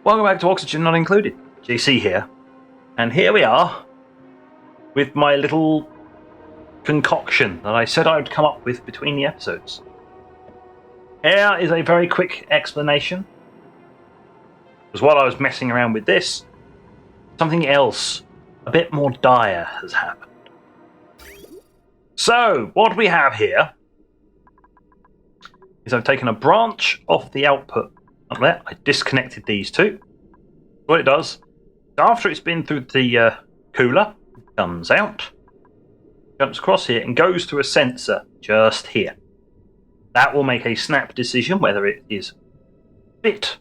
Welcome back to Oxygen Not Included. JC here. And here we are with my little concoction that I said I would come up with between the episodes. Here is a very quick explanation. Because while I was messing around with this, something else, a bit more dire, has happened. So, what we have here is I've taken a branch off the output up there. I disconnected these two. What it does, after it's been through the cooler, it comes out, jumps across here, and goes to a sensor just here. That will make a snap decision whether it is fit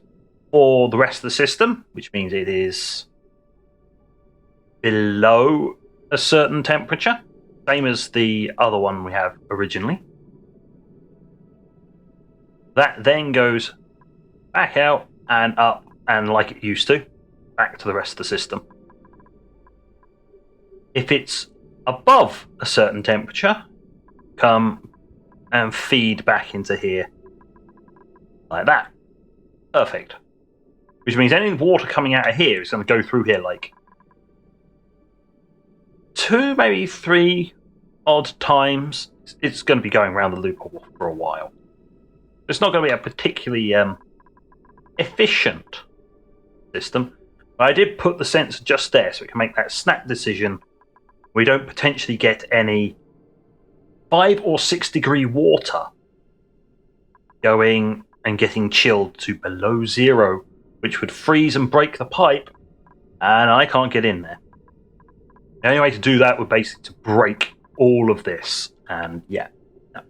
for the rest of the system, which means it is below a certain temperature, same as the other one we have originally. That then goes back out and up, and like it used to, back to the rest of the system. If it's above a certain temperature, come and feed back into here. Like that. Perfect. Which means any water coming out of here is going to go through here like 2, maybe 3 odd times. It's going to be going around the loop for a while. It's not going to be a particularly efficient system. But I did put the sensor just there so it can make that snap decision. We don't potentially get any 5 or 6 degree water going and getting chilled to below 0, which would freeze and break the pipe, and I can't get in there. The only way to do that would basically to break all of this, and yeah. No.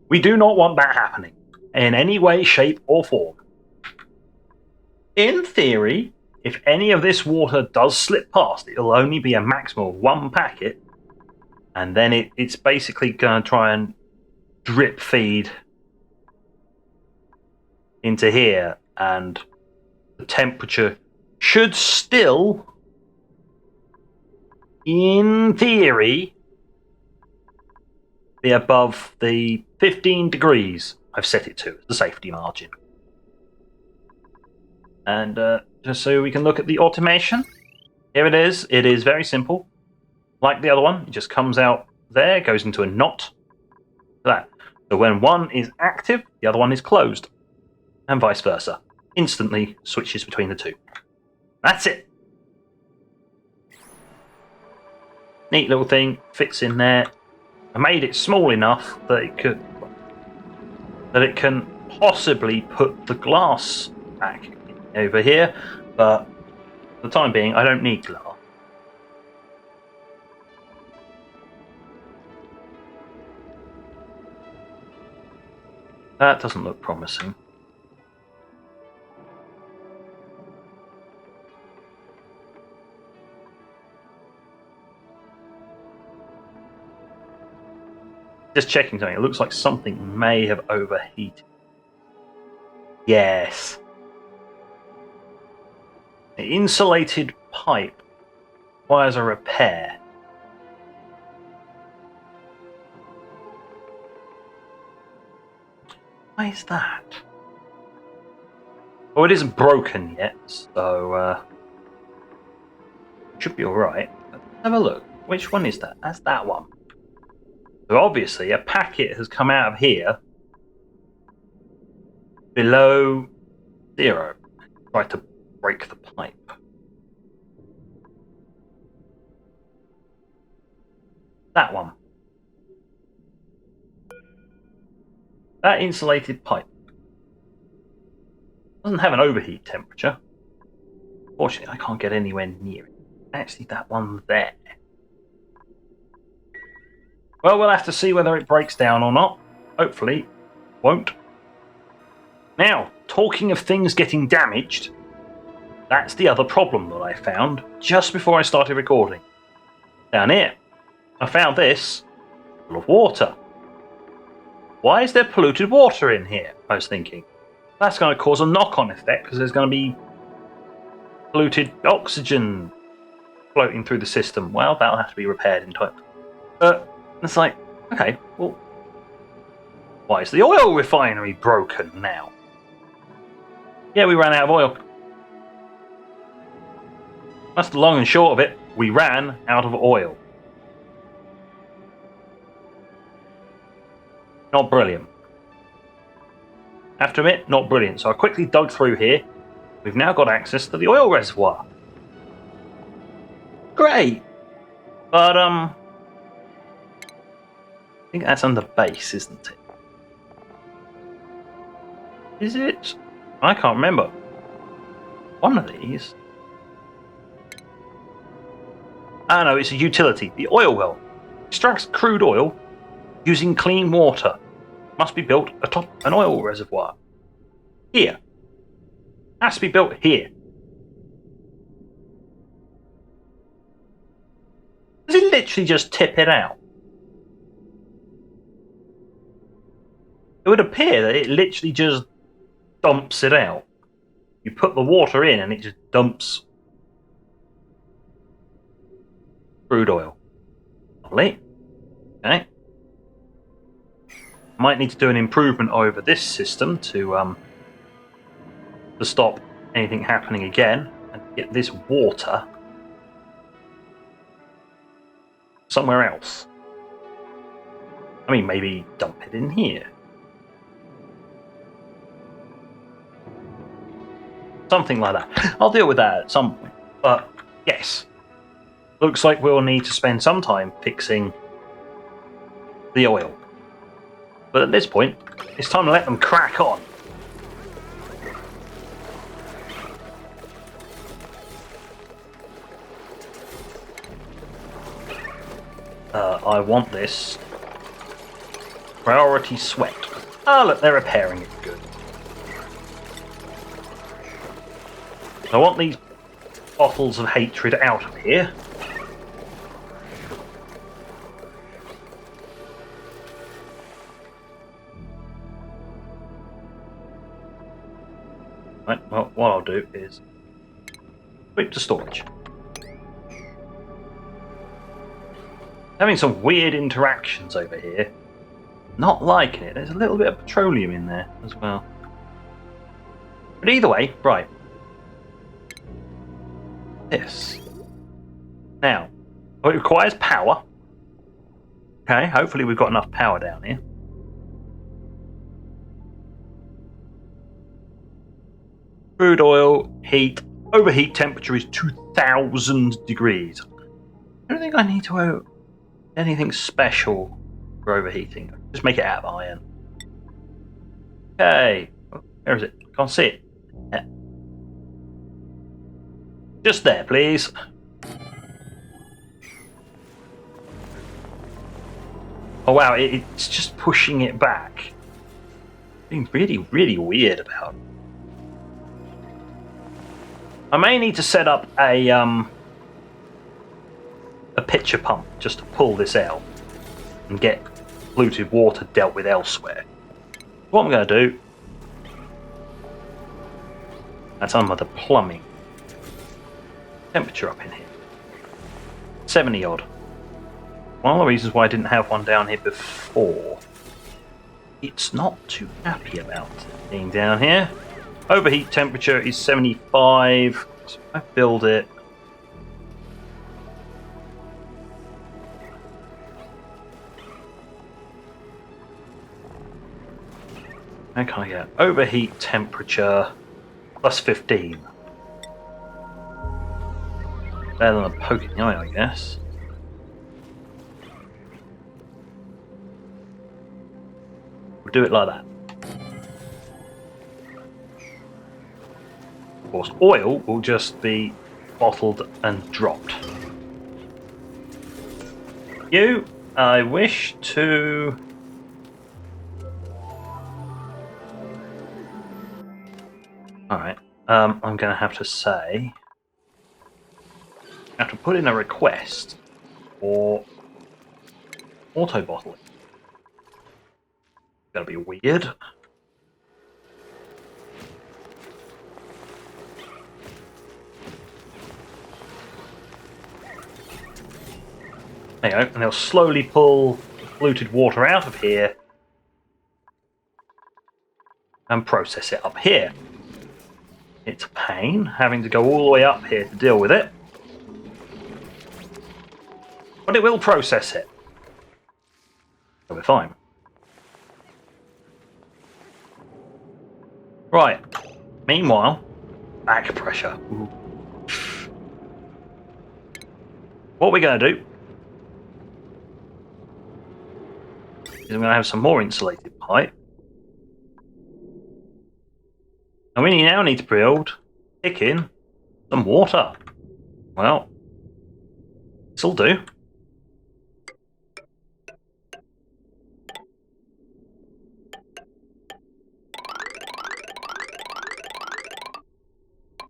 We do not want that happening in any way, shape, or form. In theory, if any of this water does slip past, it'll only be a maximum of 1 packet, and then it's basically going to try and drip feed into here, and the temperature should still, in theory, be above the 15 degrees I've set it to as the safety margin. And just so we can look at the automation, here it is. It is very simple. Like the other one, it just comes out there, goes into a knot. That. So when one is active, the other one is closed. And vice versa. Instantly switches between the two. That's it. Neat little thing, fits in there. I made it small enough that it can possibly put the glass back over here, but for the time being, I don't need glass. That doesn't look promising. Just checking something. It looks like something may have overheated. Yes. The insulated pipe requires a repair. Why is that? Well, it isn't broken yet, so should be alright. Have a look. Which one is that? That's that one. So obviously a packet has come out of here below 0. Try to break the pipe. That one. That insulated pipe doesn't have an overheat temperature. Fortunately, I can't get anywhere near it. Actually, that one there. Well, we'll have to see whether it breaks down or not. Hopefully, won't. Now, talking of things getting damaged, that's the other problem that I found just before I started recording. Down here, I found this full of water. Why is there polluted water in here? I was thinking. That's going to cause a knock-on effect because there's going to be polluted oxygen floating through the system. Well, that'll have to be repaired in time. But it's like, okay, well, why is the oil refinery broken now? Yeah, we ran out of oil. That's the long and short of it. We ran out of oil. Not brilliant. Have to admit, not brilliant. So I quickly dug through here. We've now got access to the oil reservoir. Great! But, I think that's under base, isn't it? Is it? I can't remember. One of these? Ah, no, it's a utility. The oil well. Extracts crude oil using clean water. Must be built atop an oil reservoir. Here. Has to be built here. Does it literally just tip it out? It would appear that it literally just dumps it out. You put the water in and it just dumps crude oil. Lovely. Okay. Might need to do an improvement over this system to stop anything happening again and get this water somewhere else. I mean, maybe dump it in here. Something like that. I'll deal with that at some point. But yes, looks like we'll need to spend some time fixing the oil. But at this point, it's time to let them crack on. I want this. Priority sweat. Ah, look, they're repairing it. Good. I want these bottles of hatred out of here. Right, well, what I'll do is sweep to storage. Having some weird interactions over here. Not liking it. There's a little bit of petroleum in there as well. But either way, right. This. Now, it requires power. Okay, hopefully we've got enough power down here. Crude oil, heat. Overheat temperature is 2000 degrees. I don't think I need to anything special for overheating. Just make it out of iron. Okay. Oh, where is it? Can't see it. Yeah. Just there, please. Oh wow, it's just pushing it back. Being really, really weird about it. I may need to set up a pitcher pump just to pull this out and get polluted water dealt with elsewhere. What I'm going to do, that's under the plumbing. Temperature up in here. 70 odd. One of the reasons why I didn't have one down here before. It's not too happy about being down here. Overheat temperature is 75. So if I build it. How can I get overheat temperature plus 15? Better than a poke in the eye, I guess. We'll do it like that. Of course, oil will just be bottled and dropped. You, I wish to... Alright, I'm going to have to say... I have to put in a request for auto bottling. Gonna be weird. There you go, and they'll slowly pull polluted water out of here and process it up here. It's a pain having to go all the way up here to deal with it. But it will process it. So we're fine. Right. Meanwhile, back pressure. Ooh. What we're going to do is I'm going to have some more insulated pipe. And we now need to stick in some water. Well, this'll do.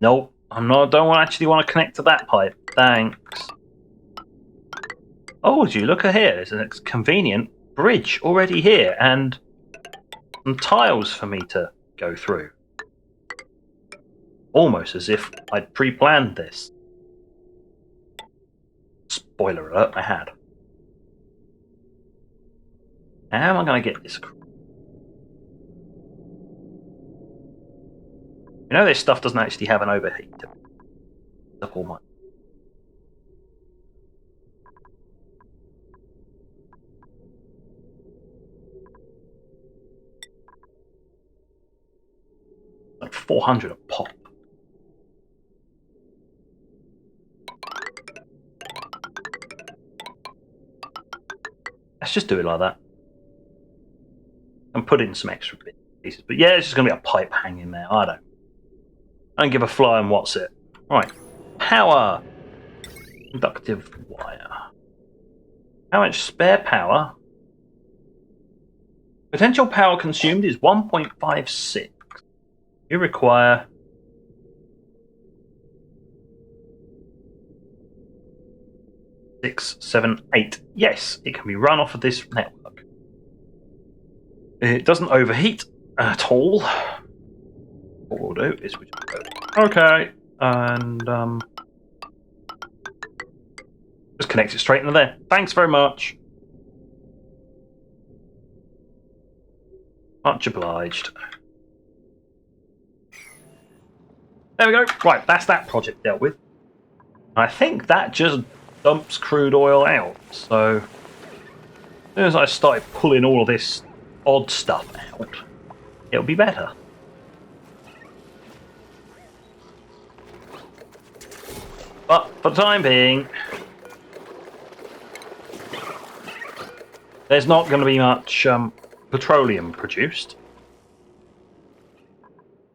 Nope, don't actually want to connect to that pipe. Thanks. Oh, do you look at here? There's a convenient bridge already here, and some tiles for me to go through. Almost as if I'd pre-planned this. Spoiler alert, I had. How am I going to get this? You know, this stuff doesn't actually have an overheat. All my like 400 a pop. Let's just do it like that. And put in some extra pieces. But yeah, it's just going to be a pipe hanging there. I don't give a flying what's it. Right. Power. Conductive wire. How much spare power? Potential power consumed is 1.56. You require 6, 7, 8. Yes, it can be run off of this network. It doesn't overheat at all. What we'll do is we just go, okay, and just connect it straight into there. Thanks very much. Much obliged. There we go. Right, that's that project dealt with. I think that just dumps crude oil out. So, as soon as I started pulling all of this odd stuff out, it'll be better. But for the time being, there's not going to be much petroleum produced.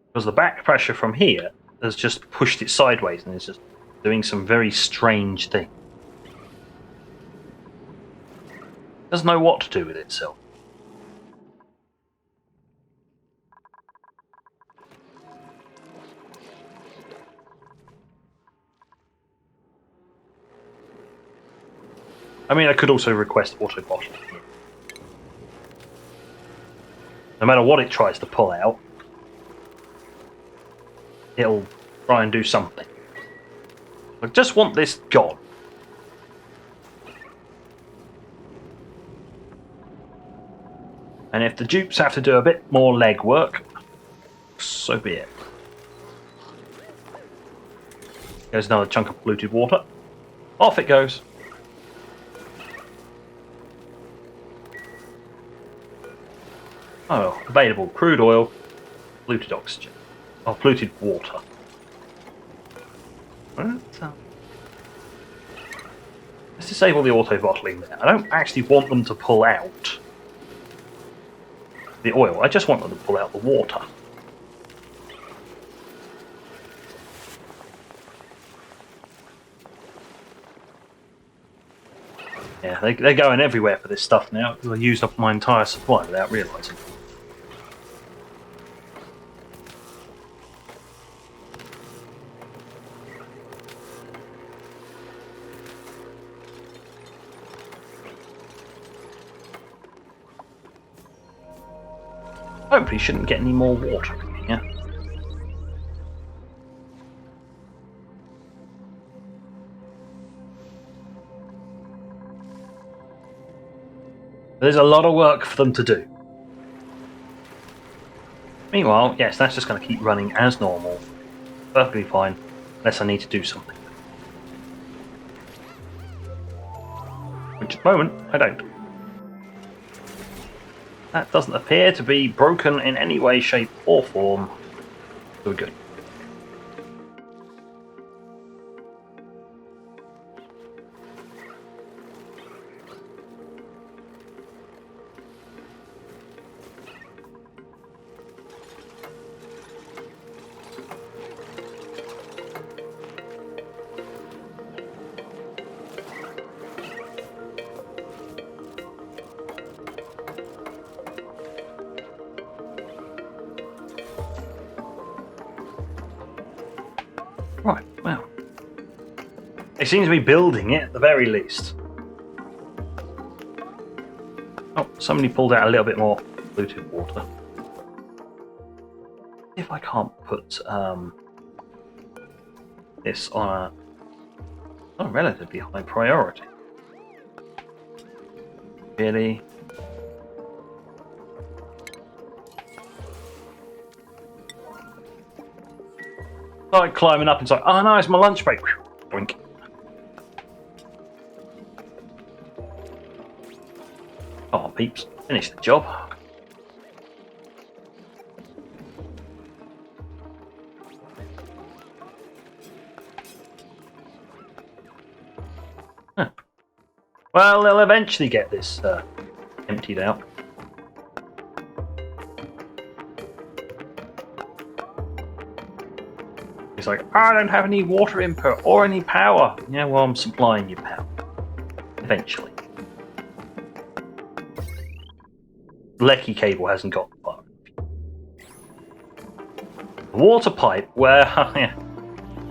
Because the back pressure from here has just pushed it sideways and it's just doing some very strange thing. It doesn't know what to do with itself. I mean, I could also request auto bottling. No matter what it tries to pull out, it'll try and do something. I just want this gone. And if the dupes have to do a bit more legwork, so be it. There's another chunk of polluted water. Off it goes. Oh, available crude oil, polluted oxygen, or polluted water. Let's disable the auto bottling there. I don't actually want them to pull out the oil, I just want them to pull out the water. Yeah, they're going everywhere for this stuff now because I used up my entire supply without realising. Hopefully shouldn't get any more water in here. There's a lot of work for them to do. Meanwhile, yes, that's just going to keep running as normal. Perfectly fine, unless I need to do something. moment, I don't. That doesn't appear to be broken in any way, shape, or form. So we're good. Right, well. They seem to be building it at the very least. Oh, somebody pulled out a little bit more polluted water. If I can't put this on a relatively high priority. Really? Started climbing up and it's like, oh no, it's my lunch break. Drink. Come on, peeps, finish the job. Huh. Well, they'll eventually get this emptied out. He's like, I don't have any water input or any power. Yeah, well, I'm supplying you power. Eventually. Lecky cable hasn't got far. The water pipe, well, yeah,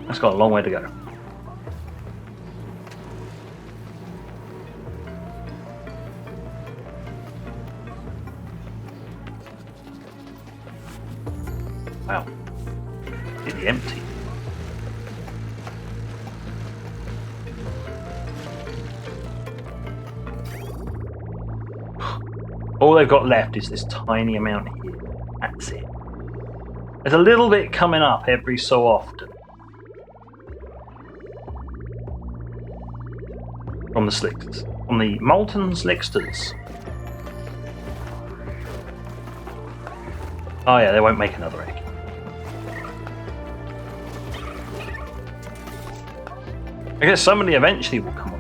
that's got a long way to go. Wow. Really empty. All they've got left is this tiny amount here. That's it. There's a little bit coming up every so often. From the slicksters. From the molten slicksters. Oh yeah, they won't make another egg. I guess somebody eventually will come on.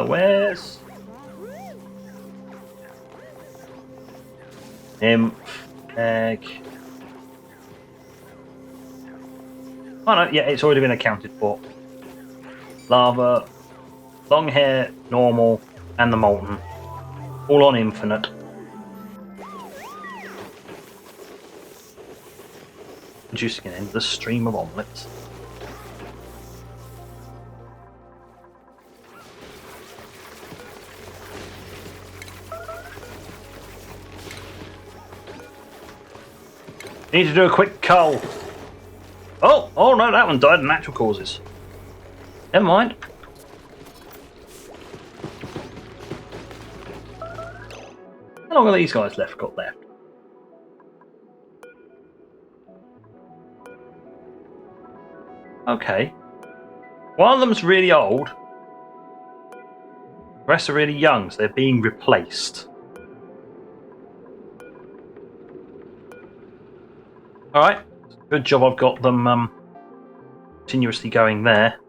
Where's egg? Oh no, yeah, it's already been accounted for. Lava, long hair, normal, and the molten. All on infinite. Producing an endless stream of omelettes. Need to do a quick cull. Oh no, that one died of natural causes. Never mind. How long have these guys got left? Okay. One of them's really old. The rest are really young, so they're being replaced. Alright. Good job I've got them continuously going there.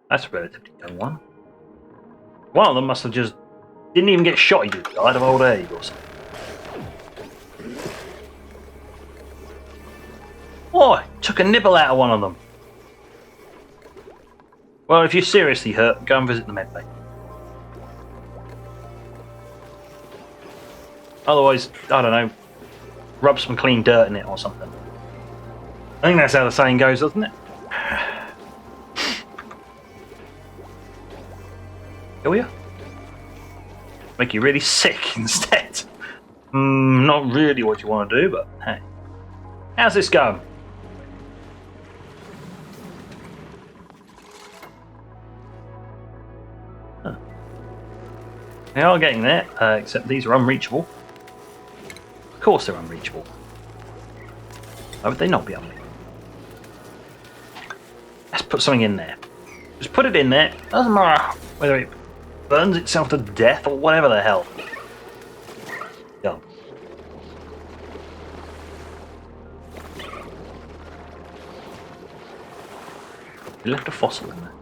That's a relatively young one. One of them must have just didn't even get shot, he just died of old age or something. Oh, took a nibble out of one of them. Well, if you're seriously hurt, go and visit the medbay. Otherwise, I don't know, rub some clean dirt in it or something. I think that's how the saying goes, doesn't it? Kill you? Make you really sick instead. Not really what you want to do, but hey. How's this going? We are getting there, except these are unreachable. Of course they're unreachable. Why would they not be unreachable? Let's put something in there. Just put it in there. Doesn't matter whether it burns itself to death or whatever the hell. Go. We left a fossil in there.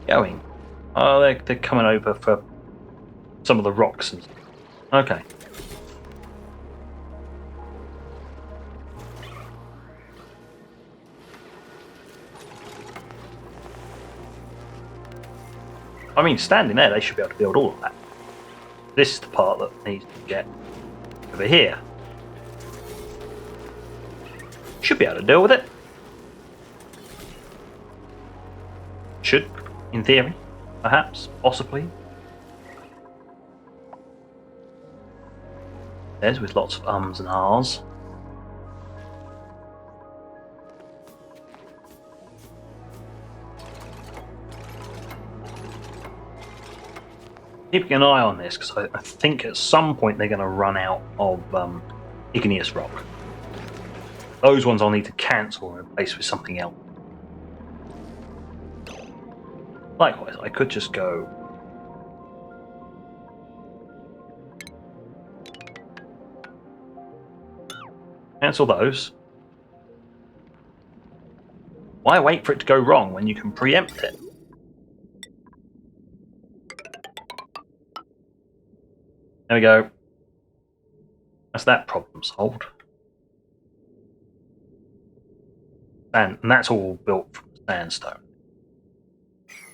Going. Oh, they're coming over for some of the rocks and stuff. Okay. I mean, standing there, they should be able to build all of that. This is the part that needs to get over here. Should be able to deal with it. Should, in theory, perhaps, possibly. There's with lots of ums and ahs. Keeping an eye on this because I think at some point they're going to run out of igneous rock. Those ones I'll need to cancel and replace with something else. Likewise, I could just go cancel those. Why wait for it to go wrong when you can preempt it? There we go. That's that problem solved. And that's all built from sandstone.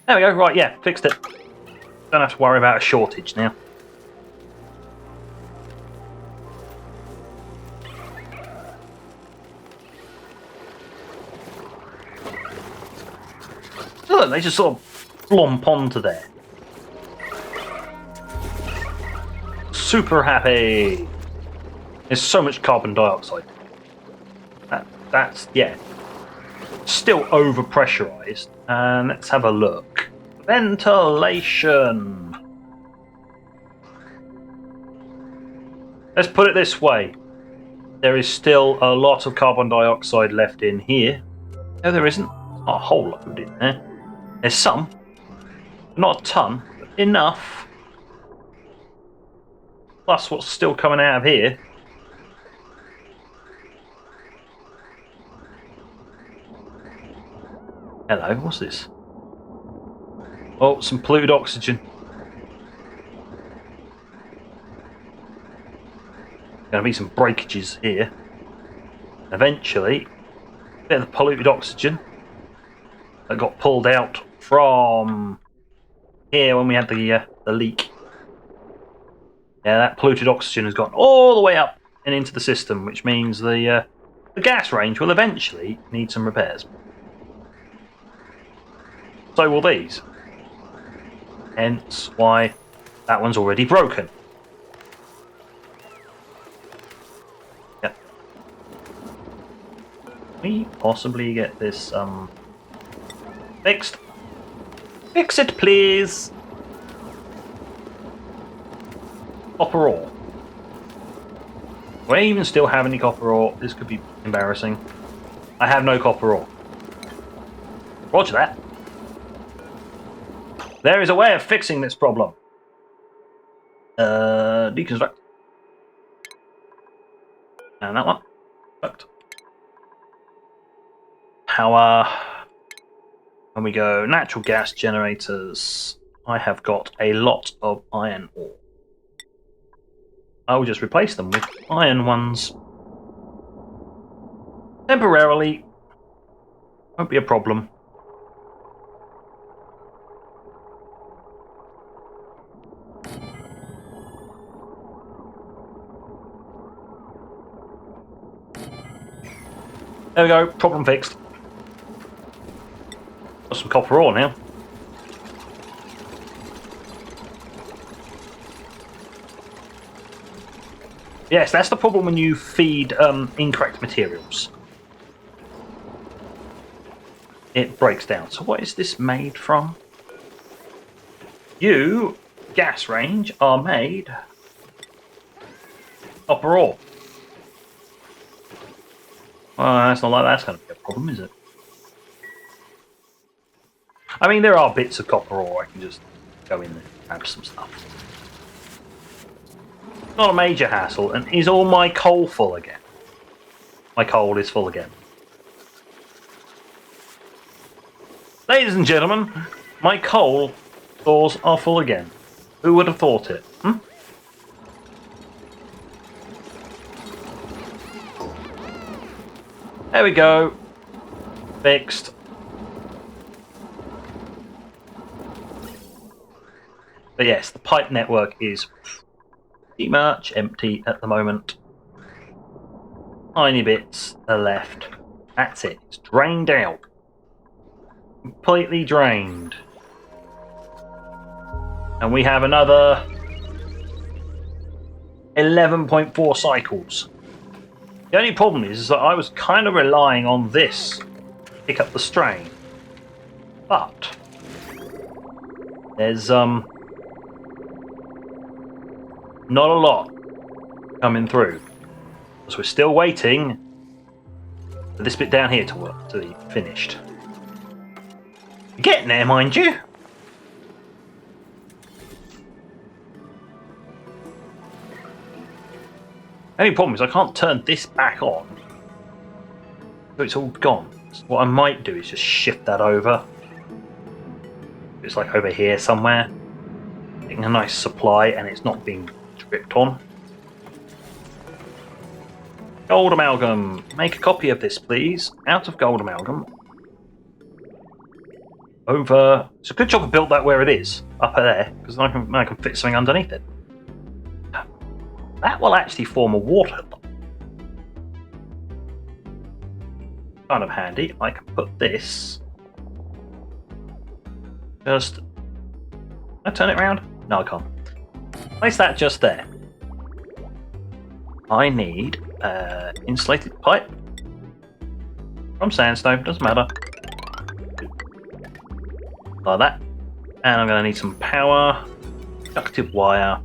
There we go, right, yeah, fixed it. Don't have to worry about a shortage now. Look, they just sort of flomp onto there. Super happy. There's so much carbon dioxide. That's, yeah. Still over pressurized. And let's have a look. Ventilation. Let's put it this way. There is still a lot of carbon dioxide left in here. No, there isn't. Not a whole load in there. There's some. Not a ton, but enough. Plus what's still coming out of here. Hello, what's this? Oh, some polluted oxygen. Going to be some breakages here. Eventually, a bit of the polluted oxygen that got pulled out from here when we had the leak. Yeah, that polluted oxygen has gone all the way up and into the system, which means the gas range will eventually need some repairs. So will these. Hence why that one's already broken. Yep. Can we possibly get this fixed? Fix it, please. Copper ore. Do I even still have any copper ore? This could be embarrassing. I have no copper ore. Roger that. There is a way of fixing this problem. Deconstruct. And that one. Perfect. Power. And we go natural gas generators. I have got a lot of iron ore. I will just replace them with iron ones. Temporarily. Won't be a problem. There we go, problem fixed. Got some copper ore now. Yes, that's the problem when you feed incorrect materials. It breaks down. So what is this made from? You gas range are made copper ore. Well, that's not like that's going to be a problem, is it? I mean, there are bits of copper ore. I can just go in there and grab some stuff. Not a major hassle. And is all my coal full again? My coal is full again. Ladies and gentlemen, my coal stores are full again. Who would have thought it? There we go. Fixed. But yes, the pipe network is pretty much empty at the moment. Tiny bits are left. That's it. It's drained out. Completely drained. And we have another 11.4 cycles. The only problem is that I was kind of relying on this to pick up the strain. But there's not a lot coming through. Because we're still waiting for this bit down here to work, to be finished. You're getting there, mind you. Only problem is I can't turn this back on. So it's all gone. So what I might do is just shift that over. It's like over here somewhere. Getting a nice supply and it's not being dripped on. Gold amalgam. Make a copy of this, please. Out of gold amalgam. Over. It's a good job I built that where it is. Up there. Because I can fit something underneath it. That will actually form a water. Kind of handy. I can put this. Just. Can I turn it around? No, I can't. Place that just there. I need insulated pipe from sandstone. Doesn't matter. Like that. And I'm going to need some power, conductive wire.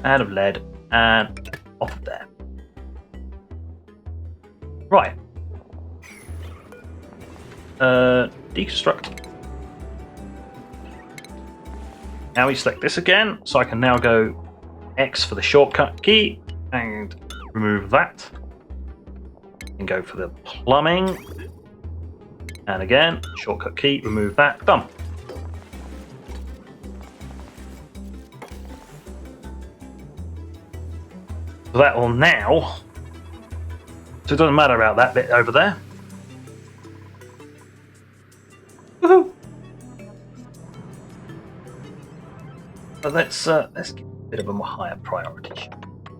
Out of lead and off of there. Right. Deconstruct. Now we select this again, so I can now go X for the shortcut key and remove that. And go for the plumbing. And again, shortcut key, remove that. Done. So that will now, so it doesn't matter about that bit over there. Woohoo! But let's give it a bit of a more higher priority.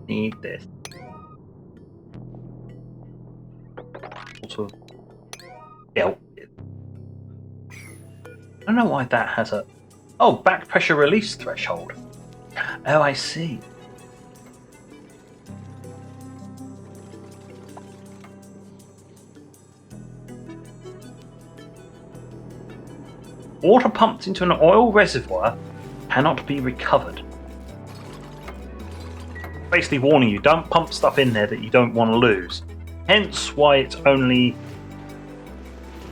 Need this. Sort of dealt with. I don't know why that has a back pressure release threshold. Oh, I see. Water pumped into an oil reservoir cannot be recovered. Basically warning you, don't pump stuff in there that you don't want to lose. Hence why it's only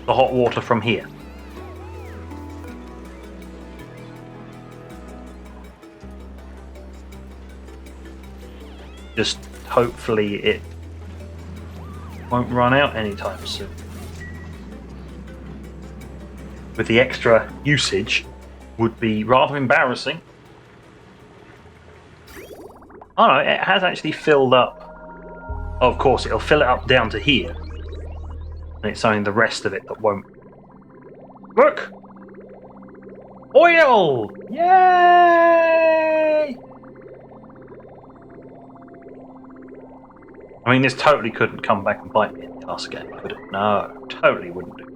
the hot water from here. Just hopefully it won't run out anytime soon. With the extra usage would be rather embarrassing. Oh no, it has actually filled up. Oh, of course, it'll fill it up down to here. And it's only the rest of it that won't. Look! Oil! Yay! I mean, this totally couldn't come back and bite me in the ass again, could it? No, totally wouldn't do.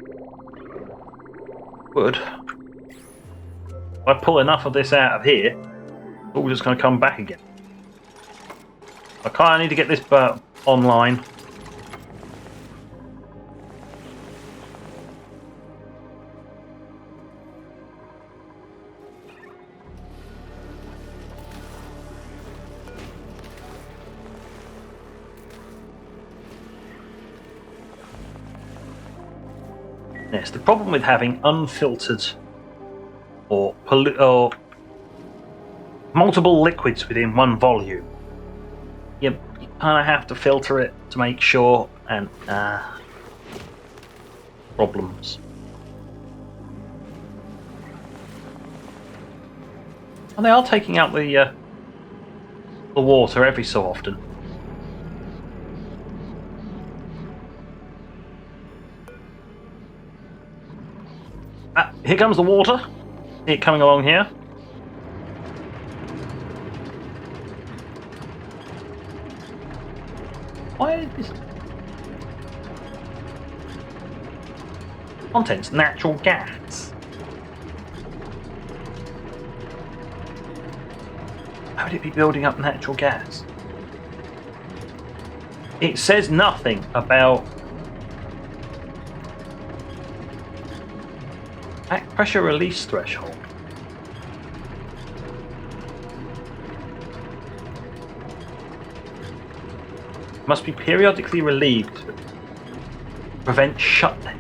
Would. If I pull enough of this out of here, it's all just going to come back again. I kind of need to get this online. Yes, the problem with having unfiltered or multiple liquids within one volume, you kind of have to filter it to make sure, and problems. And they are taking out the water every so often. Here comes the water. See it coming along here. Why is this? Contents, natural gas. How would it be building up natural gas? It says nothing about back pressure release threshold. Must be periodically relieved to prevent shutdown.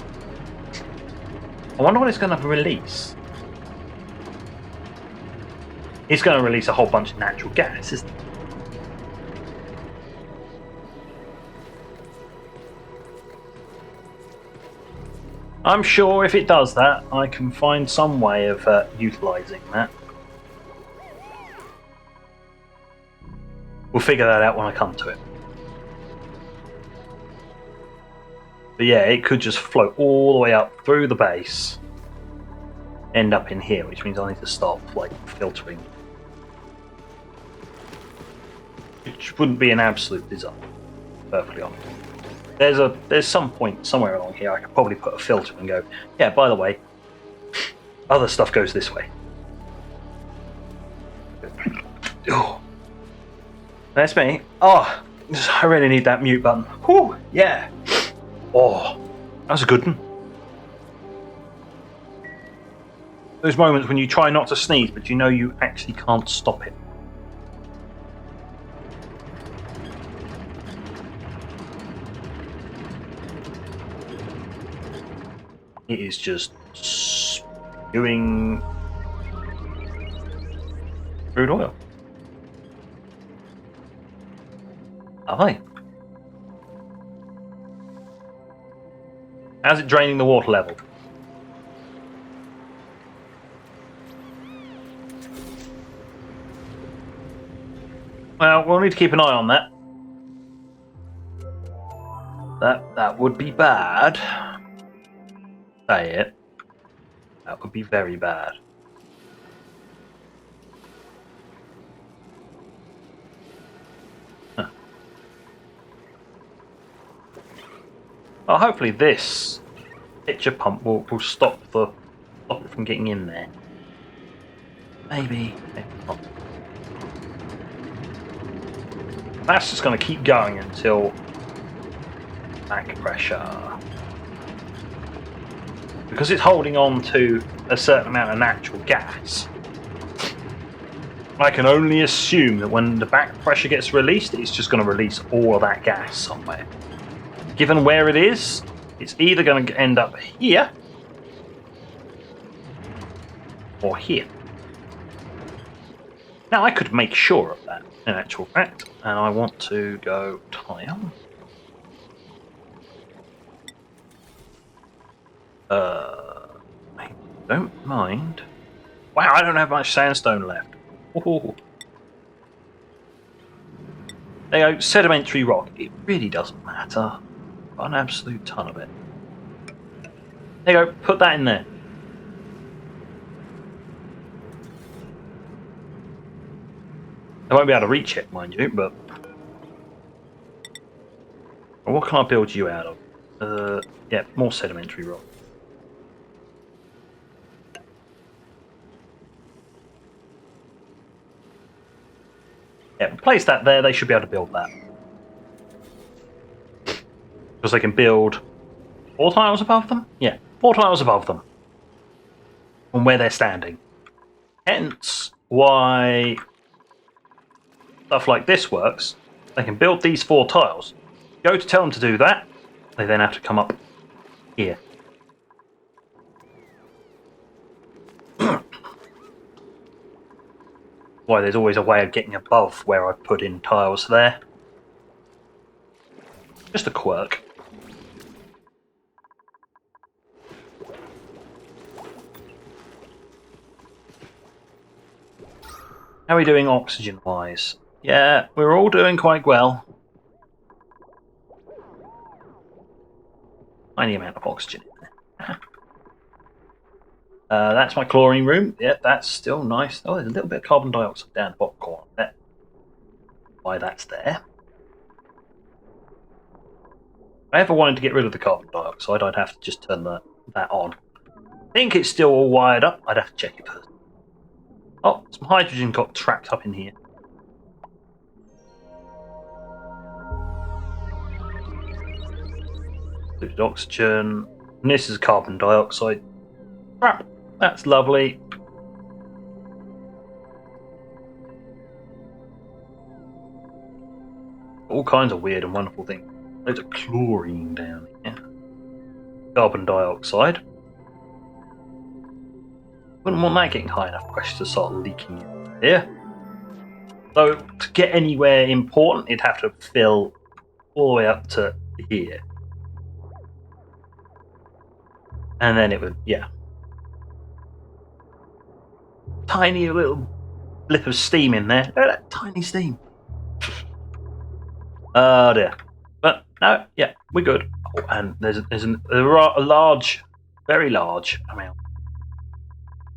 I wonder what it's going to release. It's going to release a whole bunch of natural gas, isn't it? I'm sure if it does that, I can find some way of utilising that. We'll figure that out when I come to it. But yeah, it could just float all the way up through the base, end up in here, which means I need to start like filtering. Which wouldn't be an absolute disaster, perfectly honest. There's some point somewhere along here I could probably put a filter and go, yeah, by the way, other stuff goes this way. Oh, that's me. Oh, I really need that mute button. Whew, yeah. Oh, that's a good one. Those moments when you try not to sneeze, but you know you actually can't stop it. It is just spewing crude oil. Lovely. How's it draining the water level? Well, we'll need to keep an eye on that. That would be bad. Say it. That would be very bad. Huh. Well, hopefully this pitcher pump will stop it from getting in there. Maybe not. That's just going to keep going until back pressure. Because it's holding on to a certain amount of natural gas, I can only assume that when the back pressure gets released, it's just going to release all of that gas somewhere. Given where it is, it's either going to end up here or here. Now, I could make sure of that, in actual fact, and I want to go tile. I don't mind. Wow, I don't have much sandstone left. Ooh. There you go, sedimentary rock. It really doesn't matter. Got an absolute ton of it. There you go, put that in there. I won't be able to reach it, mind you, but... What can I build you out of? Yeah, more sedimentary rock. Yeah, place that there, they should be able to build that. Because they can build 4 tiles above them? Yeah, 4 tiles above them. From where they're standing. Hence why stuff like this works. They can build these 4 tiles. Go to tell them to do that, they then have to come up here. Why there's always a way of getting above where I put in tiles there. Just a quirk. How are we doing oxygen-wise? Yeah, we're all doing quite well. Tiny amount of oxygen in there. That's my chlorine room. Yeah, that's still nice. Oh, there's a little bit of carbon dioxide down the bottom corner there. Why that's there. If I ever wanted to get rid of the carbon dioxide, I'd have to just turn that on. I think it's still all wired up. I'd have to check it first. Oh, some hydrogen got trapped up in here. Polluted oxygen. And this is carbon dioxide. Crap. That's lovely. All kinds of weird and wonderful things. Loads of chlorine down here. Carbon dioxide. Wouldn't want that getting high enough pressure to start leaking in here. So to get anywhere important, it'd have to fill all the way up to here. And then it would, yeah. Tiny little blip of steam in there. Look at that tiny steam. Oh dear. But no, yeah, we're good. Oh, and there's a large, very large amount of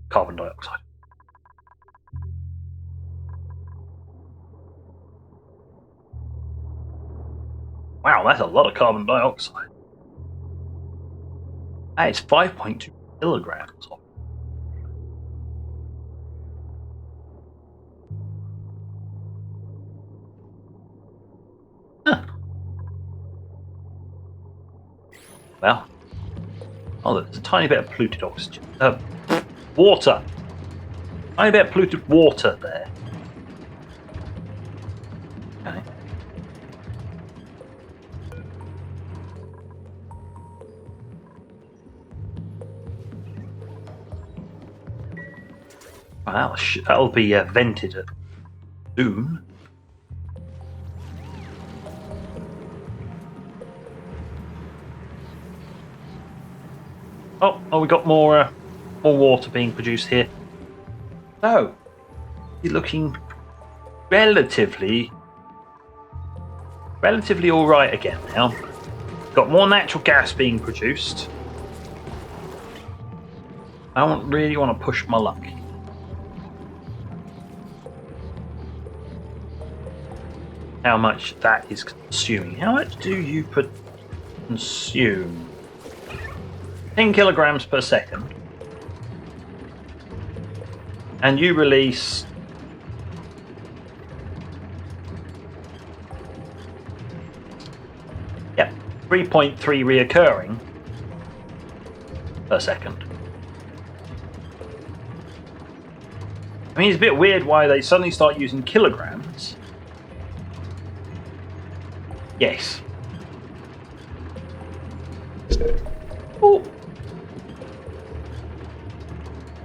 carbon dioxide. Wow, that's a lot of carbon dioxide. That is 5.2 kilograms. Huh. Well, oh, there's a tiny bit of polluted oxygen. Water. Tiny bit of polluted water there. Okay. Well, that'll be vented soon. Oh, we got more water being produced here. So, you're looking relatively all right again now. Got more natural gas being produced. I don't really want to push my luck. How much that is consuming. How much do you consume? 10 kilograms per second. And you release 3.3 reoccurring per second. I mean, it's a bit weird why they suddenly start using kilograms. Yes. Oh.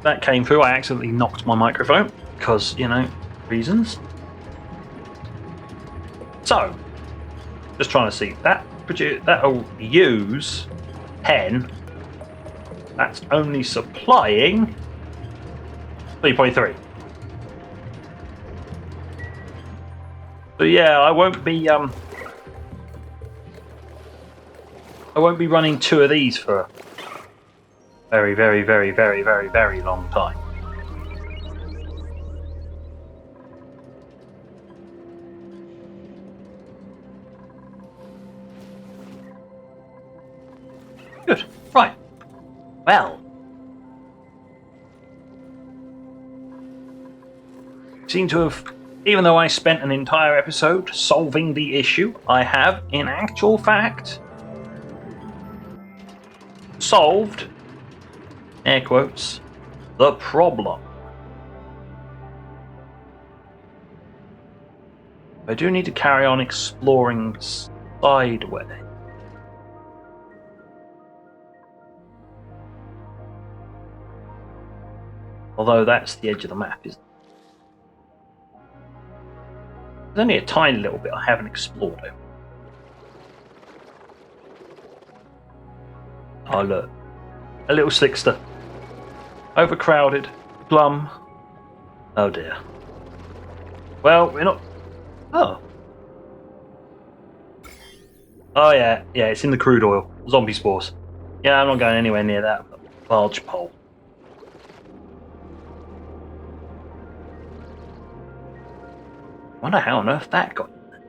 That came through. I accidentally knocked my microphone because, you know, reasons. So, just trying to see that'll use 10. That's only supplying 3.3. So yeah, I won't be running two of these for a very, very, very, very, very, very long time. Good. Right. Well, seem to have, even though I spent an entire episode solving the issue, I have, in actual fact, solved, air quotes, the problem. I do need to carry on exploring sideways. Although that's the edge of the map, isn't it? There's only a tiny little bit I haven't explored it. Oh look, a little slickster. Overcrowded, glum. Oh dear. Well, we're not... Oh. Oh yeah, it's in the crude oil. Zombie spores. Yeah, I'm not going anywhere near that large pole. Wonder how on earth that got in there.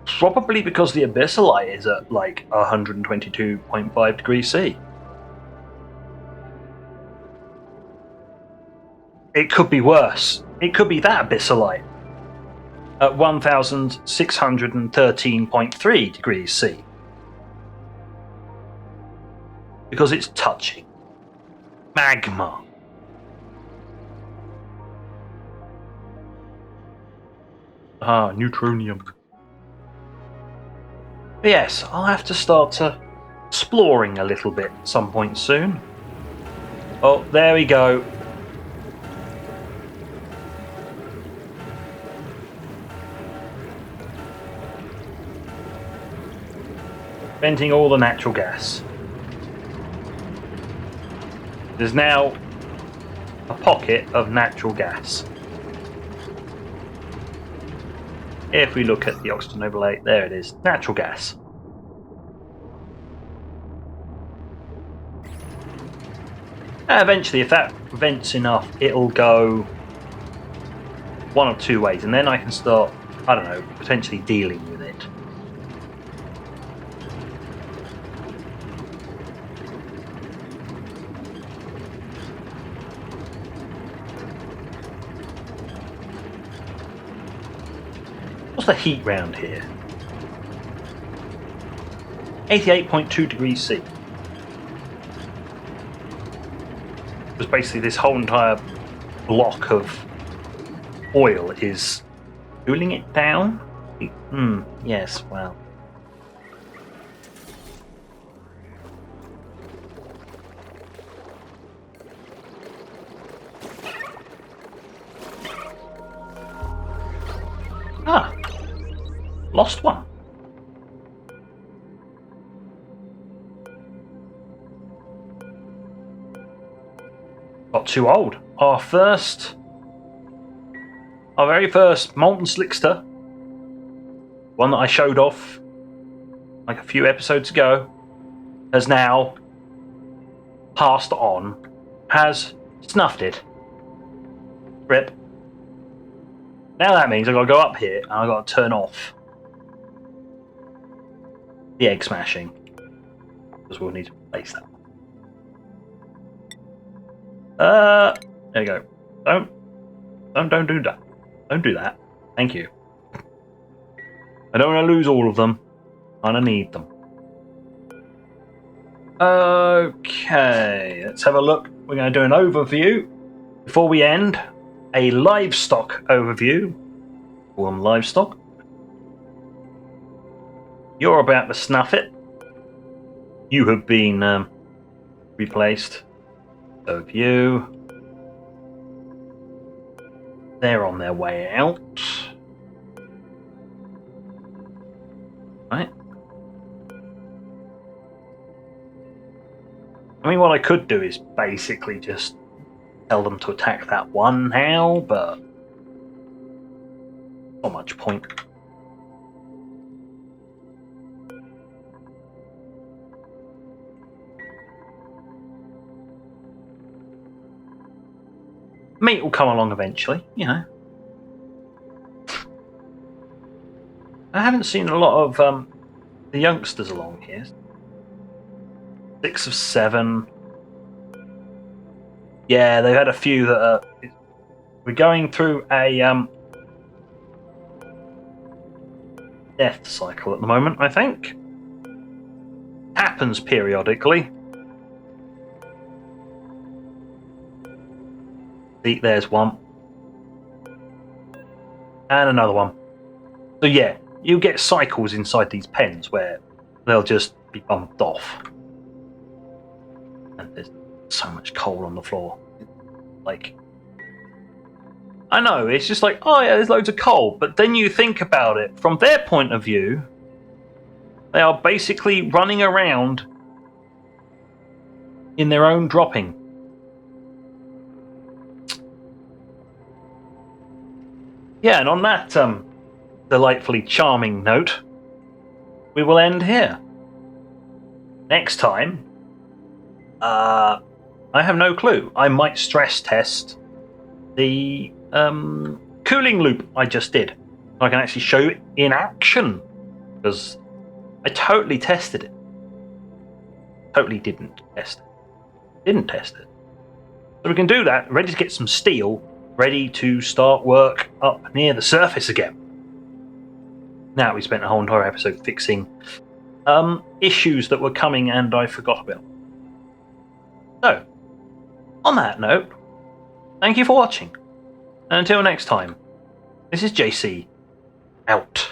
Probably because the abyssalite is at like 122.5 degrees C. It could be worse. It could be that abyssalite at 1613.3 degrees C. Because it's touching magma. Ah, neutronium. But yes, I'll have to start exploring a little bit at some point soon. Oh, there we go. Venting all the natural gas. There's now a pocket of natural gas. If we look at the oxygen overlay, there it is, natural gas. Eventually, if that vents enough, it'll go one of two ways, and then I can start, I don't know, potentially dealing with it. What's the heat round here? 88.2 degrees C. Because basically this whole entire block of oil is cooling it down? Yes, well. Ah, lost one. Got too old. Our very first molten slickster, one that I showed off like a few episodes ago, has now passed on, has snuffed it. Rip. Now that means I've got to go up here and I've got to turn off the egg smashing, because we'll need to replace that. There you go. Don't do that. Don't do that. Thank you. I don't want to lose all of them. I don't need them. Okay, let's have a look. We're going to do an overview. Before we end, a livestock overview. Call them livestock. You're about to snuff it. You have been replaced. Overview. They're on their way out. Right. I mean, what I could do is basically just tell them to attack that one now, but not much point. Meat will come along eventually, you know. I haven't seen a lot of the youngsters along here. 6 of 7. Yeah, they've had a few that are... We're going through a death cycle at the moment, I think. Happens periodically. See, there's one. And another one. So yeah, you get cycles inside these pens where they'll just be bumped off. And there's so much coal on the floor. Like, I know, it's just like, oh yeah, there's loads of coal. But then you think about it, from their point of view, they are basically running around in their own dropping. Yeah, and on that delightfully charming note, we will end here. Next time, I have no clue. I might stress test the cooling loop I just did. I can actually show you in action, because I totally tested it. Totally didn't test it. Didn't test it. So we can do that, ready to get some steel, ready to start work up near the surface again. Now, we spent a whole entire episode fixing issues that were coming and I forgot about. So, on that note, thank you for watching. And until next time, this is JC, out.